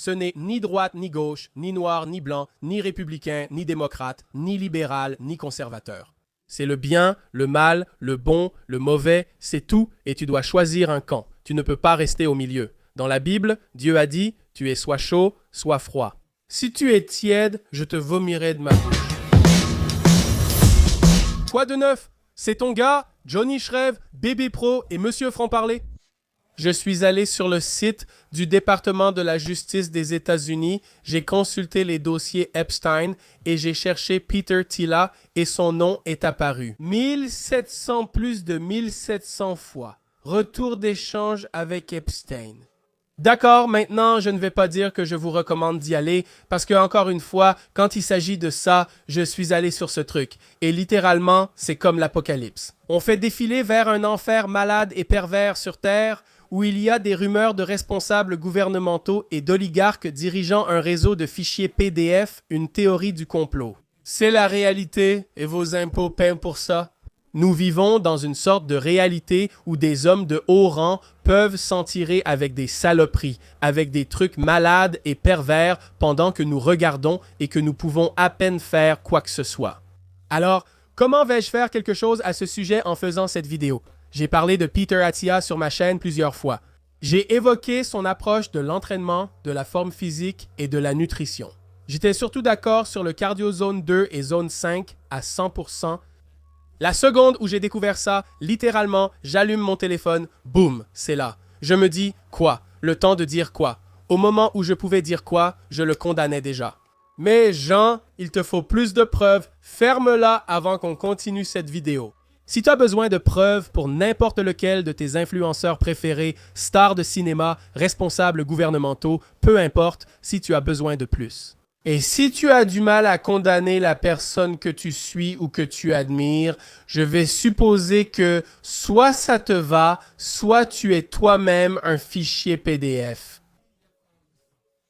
Ce n'est ni droite ni gauche, ni noir ni blanc, ni républicain, ni démocrate, ni libéral, ni conservateur. C'est le bien, le mal, le bon, le mauvais, c'est tout et tu dois choisir un camp. Tu ne peux pas rester au milieu. Dans la Bible, Dieu a dit « Tu es soit chaud, soit froid ». Si tu es tiède, je te vomirai de ma bouche. Quoi de neuf? C'est ton gars, Johnny Shreve, Bébé Pro et Monsieur Franc-Parler? Je suis allé sur le site du département de la justice des États-Unis, j'ai consulté les dossiers Epstein et j'ai cherché Peter Tila et son nom est apparu. 1700 plus de 1700 fois. Retour d'échange avec Epstein. D'accord, maintenant, je ne vais pas dire que je vous recommande d'y aller parce que, encore une fois, quand il s'agit de ça, je suis allé sur ce truc. Et littéralement, c'est comme l'apocalypse. On fait défiler vers un enfer malade et pervers sur Terre où il y a des rumeurs de responsables gouvernementaux et d'oligarques dirigeant un réseau de fichiers PDF, une théorie du complot. C'est la réalité et vos impôts paient pour ça. Nous vivons dans une sorte de réalité où des hommes de haut rang peuvent s'en tirer avec des saloperies, avec des trucs malades et pervers pendant que nous regardons et que nous pouvons à peine faire quoi que ce soit. Alors, comment vais-je faire quelque chose à ce sujet en faisant cette vidéo? J'ai parlé de Peter Attia sur ma chaîne plusieurs fois. J'ai évoqué son approche de l'entraînement, de la forme physique et de la nutrition. J'étais surtout d'accord sur le cardio zone 2 et zone 5 à 100%. La seconde où j'ai découvert ça, littéralement, j'allume mon téléphone, boum, c'est là. Je me dis, quoi? Le temps de dire quoi? Au moment où je pouvais dire quoi, je le condamnais déjà. Mais Jean, il te faut plus de preuves, ferme-la avant qu'on continue cette vidéo. Si tu as besoin de preuves pour n'importe lequel de tes influenceurs préférés, stars de cinéma, responsables gouvernementaux, peu importe, si tu as besoin de plus. Et si tu as du mal à condamner la personne que tu suis ou que tu admires, je vais supposer que soit ça te va, soit tu es toi-même un fichier PDF.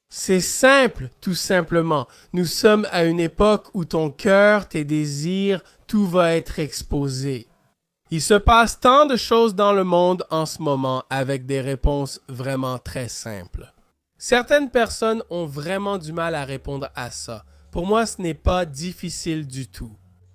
C'est simple, tout simplement. Nous sommes à une époque où ton cœur, tes désirs, tout va être exposé. Il se passe tant de choses dans le monde en ce moment avec des réponses vraiment très simples. Certaines personnes ont vraiment du mal à répondre à ça. Pour moi, ce n'est pas difficile du tout.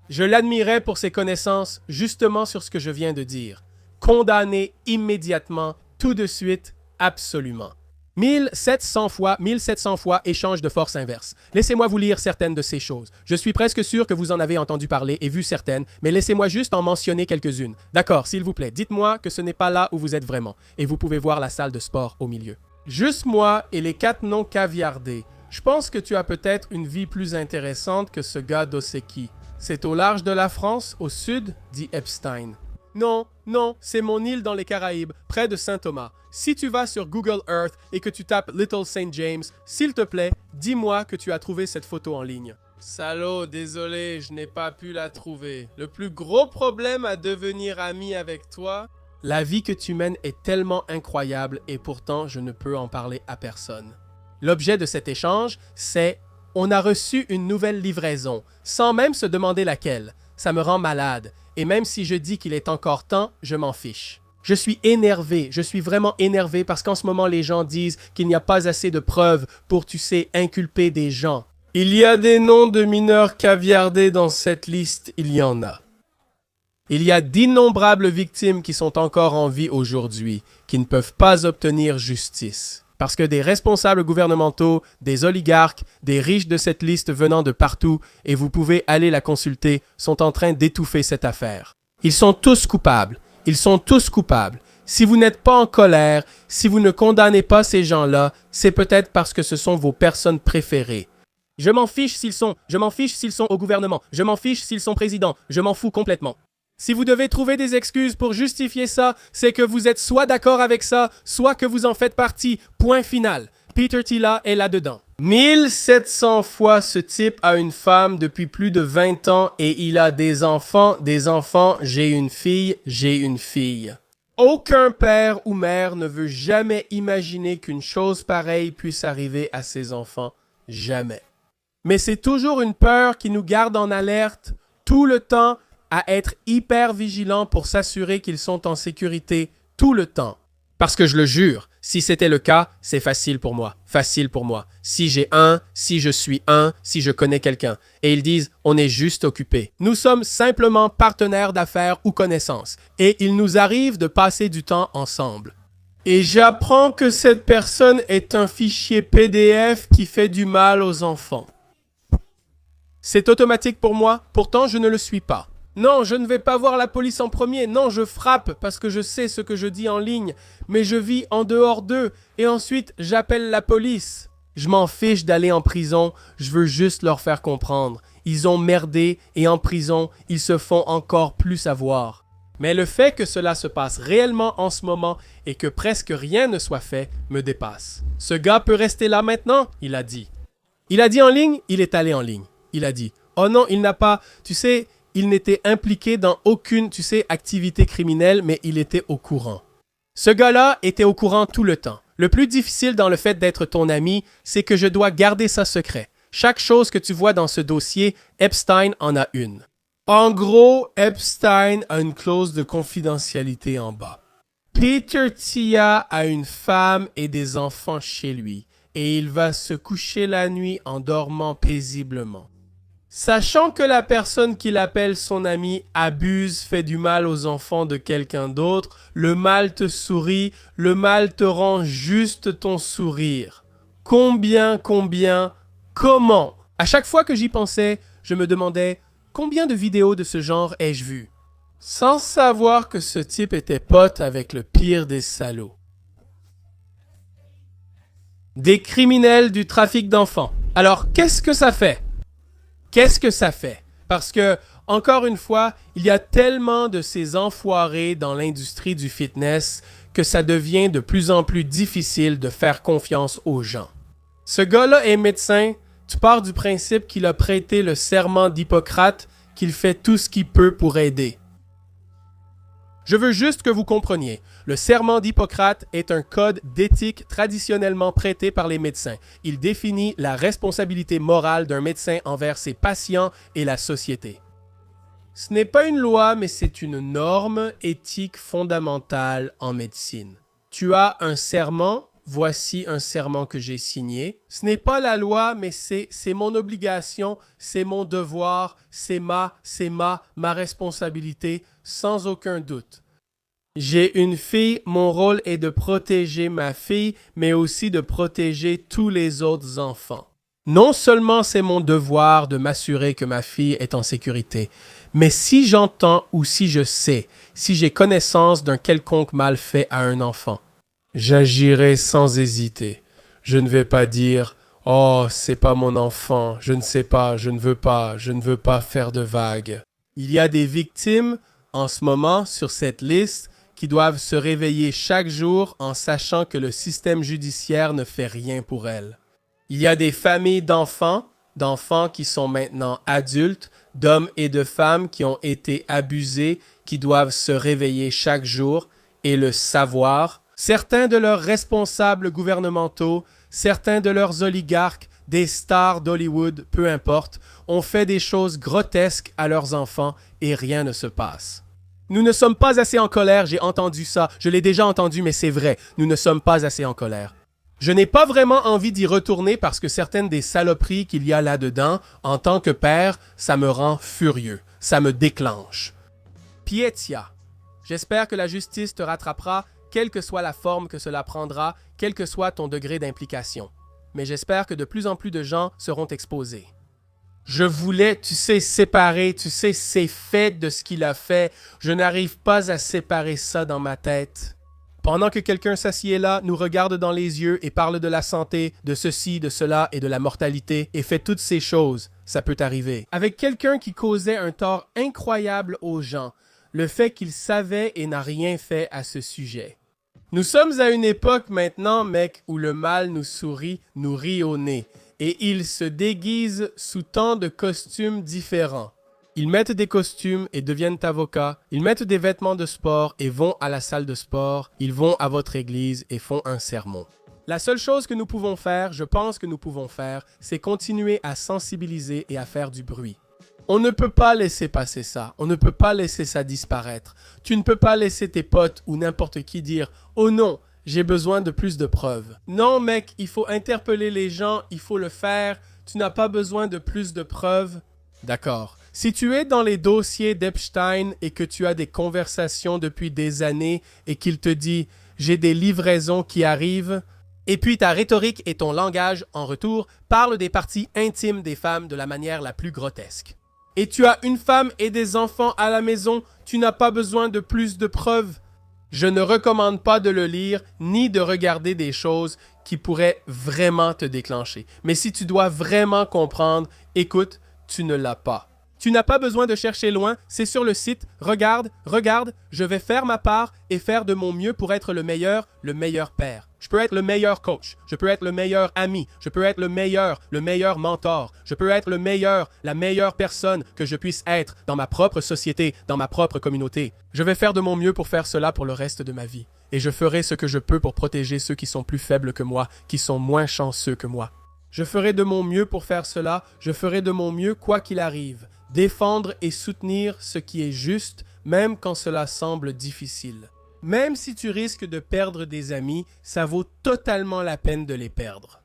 Je l'admirais pour ses connaissances justement sur ce que je viens de dire. Condamné immédiatement, tout de suite, absolument. 1700 fois échange de force inverse. Laissez-moi vous lire certaines de ces choses. Je suis presque sûr que vous en avez entendu parler et vu certaines, mais laissez-moi juste en mentionner quelques-unes. D'accord, s'il vous plaît, dites-moi que ce n'est pas là où vous êtes vraiment. Et vous pouvez voir la salle de sport au milieu. Juste moi et les 4 noms caviardés. Je pense que tu as peut-être une vie plus intéressante que ce gars d'Oseki. C'est au large de la France, au sud, dit Epstein. Non, c'est mon île dans les Caraïbes, près de Saint-Thomas. Si tu vas sur Google Earth et que tu tapes Little St. James, s'il te plaît, dis-moi que tu as trouvé cette photo en ligne. Salaud, désolé, je n'ai pas pu la trouver. Le plus gros problème à devenir ami avec toi... La vie que tu mènes est tellement incroyable et pourtant je ne peux en parler à personne. L'objet de cet échange, c'est « On a reçu une nouvelle livraison », sans même se demander laquelle. Ça me rend malade. Et même si je dis qu'il est encore temps, je m'en fiche. Je suis énervé, je suis vraiment énervé parce qu'en ce moment les gens disent qu'il n'y a pas assez de preuves pour, tu sais, inculper des gens. Il y a des noms de mineurs caviardés dans cette liste, il y en a. Il y a d'innombrables victimes qui sont encore en vie aujourd'hui, qui ne peuvent pas obtenir justice. Parce que des responsables gouvernementaux, des oligarques, des riches de cette liste venant de partout, et vous pouvez aller la consulter, sont en train d'étouffer cette affaire. Ils sont tous coupables. Ils sont tous coupables. Si vous n'êtes pas en colère, si vous ne condamnez pas ces gens-là, c'est peut-être parce que ce sont vos personnes préférées. Je m'en fiche s'ils sont au gouvernement, je m'en fiche s'ils sont présidents, je m'en fous complètement. Si vous devez trouver des excuses pour justifier ça, c'est que vous êtes soit d'accord avec ça, soit que vous en faites partie. Point final. Peter Tila est là-dedans. 1700 fois ce type a une femme depuis plus de 20 ans et il a des enfants, j'ai une fille. Aucun père ou mère ne veut jamais imaginer qu'une chose pareille puisse arriver à ses enfants. Jamais. Mais c'est toujours une peur qui nous garde en alerte tout le temps, à être hyper vigilants pour s'assurer qu'ils sont en sécurité tout le temps. Parce que je le jure, si c'était le cas, c'est facile pour moi. Facile pour moi. Si j'ai si je suis si je connais quelqu'un. Et ils disent, on est juste occupé. Nous sommes simplement partenaires d'affaires ou connaissances. Et il nous arrive de passer du temps ensemble. Et j'apprends que cette personne est un fichier PDF qui fait du mal aux enfants. C'est automatique pour moi, pourtant je ne le suis pas. Non, je ne vais pas voir la police en premier. Non, je frappe parce que je sais ce que je dis en ligne. Mais je vis en dehors d'eux. Et ensuite, j'appelle la police. Je m'en fiche d'aller en prison. Je veux juste leur faire comprendre. Ils ont merdé et en prison, ils se font encore plus avoir. Mais le fait que cela se passe réellement en ce moment et que presque rien ne soit fait me dépasse. Ce gars peut rester là maintenant, il a dit. Il a dit en ligne, il est allé en ligne. Il a dit, oh non, il n'a pas, tu sais, il n'était impliqué dans aucune, activité criminelle, mais il était au courant. Ce gars-là était au courant tout le temps. Le plus difficile dans le fait d'être ton ami, c'est que je dois garder ça secret. Chaque chose que tu vois dans ce dossier, Epstein en a une. En gros, Epstein a une clause de confidentialité en bas. Peter Tia a une femme et des enfants chez lui, et il va se coucher la nuit en dormant paisiblement. Sachant que la personne qu'il appelle son ami abuse, fait du mal aux enfants de quelqu'un d'autre, le mal te sourit, le mal te rend juste ton sourire. Combien, comment? À chaque fois que j'y pensais, je me demandais combien de vidéos de ce genre ai-je vu? Sans savoir que ce type était pote avec le pire des salauds. Des criminels du trafic d'enfants. Alors, qu'est-ce que ça fait? Qu'est-ce que ça fait? Parce que, encore une fois, il y a tellement de ces enfoirés dans l'industrie du fitness que ça devient de plus en plus difficile de faire confiance aux gens. Ce gars-là est médecin, tu pars du principe qu'il a prêté le serment d'Hippocrate, qu'il fait tout ce qu'il peut pour aider. Je veux juste que vous compreniez. Le serment d'Hippocrate est un code d'éthique traditionnellement prêté par les médecins. Il définit la responsabilité morale d'un médecin envers ses patients et la société. Ce n'est pas une loi, mais c'est une norme éthique fondamentale en médecine. Tu as un serment, voici un serment que j'ai signé. Ce n'est pas la loi, mais c'est mon obligation, c'est mon devoir, c'est ma responsabilité, sans aucun doute. J'ai une fille, mon rôle est de protéger ma fille, mais aussi de protéger tous les autres enfants. Non seulement c'est mon devoir de m'assurer que ma fille est en sécurité, mais si j'entends ou si je sais, si j'ai connaissance d'un quelconque mal fait à un enfant, j'agirai sans hésiter. Je ne vais pas dire « Oh, c'est pas mon enfant, je ne sais pas, je ne veux pas faire de vagues. » Il y a des victimes en ce moment sur cette liste qui doivent se réveiller chaque jour en sachant que le système judiciaire ne fait rien pour elles. Il y a des familles d'enfants qui sont maintenant adultes, d'hommes et de femmes qui ont été abusés, qui doivent se réveiller chaque jour et le savoir. Certains de leurs responsables gouvernementaux, certains de leurs oligarques, des stars d'Hollywood, peu importe, ont fait des choses grotesques à leurs enfants et rien ne se passe. Nous ne sommes pas assez en colère, j'ai entendu ça, je l'ai déjà entendu, mais c'est vrai, nous ne sommes pas assez en colère. Je n'ai pas vraiment envie d'y retourner parce que certaines des saloperies qu'il y a là-dedans, en tant que père, ça me rend furieux, ça me déclenche. Pietia, j'espère que la justice te rattrapera, quelle que soit la forme que cela prendra, quel que soit ton degré d'implication. Mais j'espère que de plus en plus de gens seront exposés. Je voulais, séparer, ces faits de ce qu'il a fait. Je n'arrive pas à séparer ça dans ma tête. Pendant que quelqu'un s'assied là, nous regarde dans les yeux et parle de la santé, de ceci, de cela et de la mortalité, et fait toutes ces choses, ça peut arriver. Avec quelqu'un qui causait un tort incroyable aux gens, le fait qu'il savait et n'a rien fait à ce sujet. Nous sommes à une époque maintenant, mec, où le mal nous sourit, nous rit au nez, et ils se déguisent sous tant de costumes différents. Ils mettent des costumes et deviennent avocats. Ils mettent des vêtements de sport et vont à la salle de sport. Ils vont à votre église et font un sermon. La seule chose que nous pouvons faire, je pense que nous pouvons faire, c'est continuer à sensibiliser et à faire du bruit. On ne peut pas laisser passer ça. On ne peut pas laisser ça disparaître. Tu ne peux pas laisser tes potes ou n'importe qui dire « Oh non, J'ai besoin de plus de preuves. Non, mec, il faut interpeller les gens, il faut le faire. Tu n'as pas besoin de plus de preuves. D'accord. Si tu es dans les dossiers d'Epstein et que tu as des conversations depuis des années et qu'il te dit « j'ai des livraisons qui arrivent », et puis ta rhétorique et ton langage, en retour, parlent des parties intimes des femmes de la manière la plus grotesque. Et tu as une femme et des enfants à la maison, tu n'as pas besoin de plus de preuves. Je ne recommande pas de le lire ni de regarder des choses qui pourraient vraiment te déclencher. Mais si tu dois vraiment comprendre, écoute, tu ne l'as pas. Tu n'as pas besoin de chercher loin, c'est sur le site. Regarde, je vais faire ma part et faire de mon mieux pour être le meilleur père. Je peux être le meilleur coach, je peux être le meilleur ami, je peux être le meilleur mentor, je peux être la meilleure personne que je puisse être dans ma propre société, dans ma propre communauté. Je vais faire de mon mieux pour faire cela pour le reste de ma vie. Et je ferai ce que je peux pour protéger ceux qui sont plus faibles que moi, qui sont moins chanceux que moi. Je ferai de mon mieux pour faire cela, je ferai de mon mieux quoi qu'il arrive. Défendre et soutenir ce qui est juste, même quand cela semble difficile. Même si tu risques de perdre des amis, ça vaut totalement la peine de les perdre.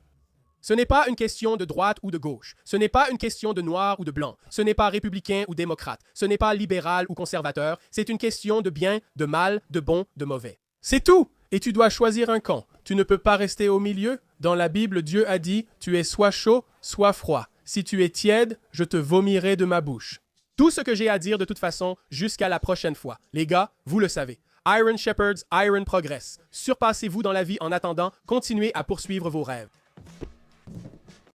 Ce n'est pas une question de droite ou de gauche. Ce n'est pas une question de noir ou de blanc. Ce n'est pas républicain ou démocrate. Ce n'est pas libéral ou conservateur. C'est une question de bien, de mal, de bon, de mauvais. C'est tout! Et tu dois choisir un camp. Tu ne peux pas rester au milieu. Dans la Bible, Dieu a dit « Tu es soit chaud, soit froid. Si tu es tiède, je te vomirai de ma bouche. » Tout ce que j'ai à dire de toute façon, jusqu'à la prochaine fois. Les gars, vous le savez. Iron Shepherds, Iron Progress. Surpassez-vous dans la vie en attendant, continuez à poursuivre vos rêves.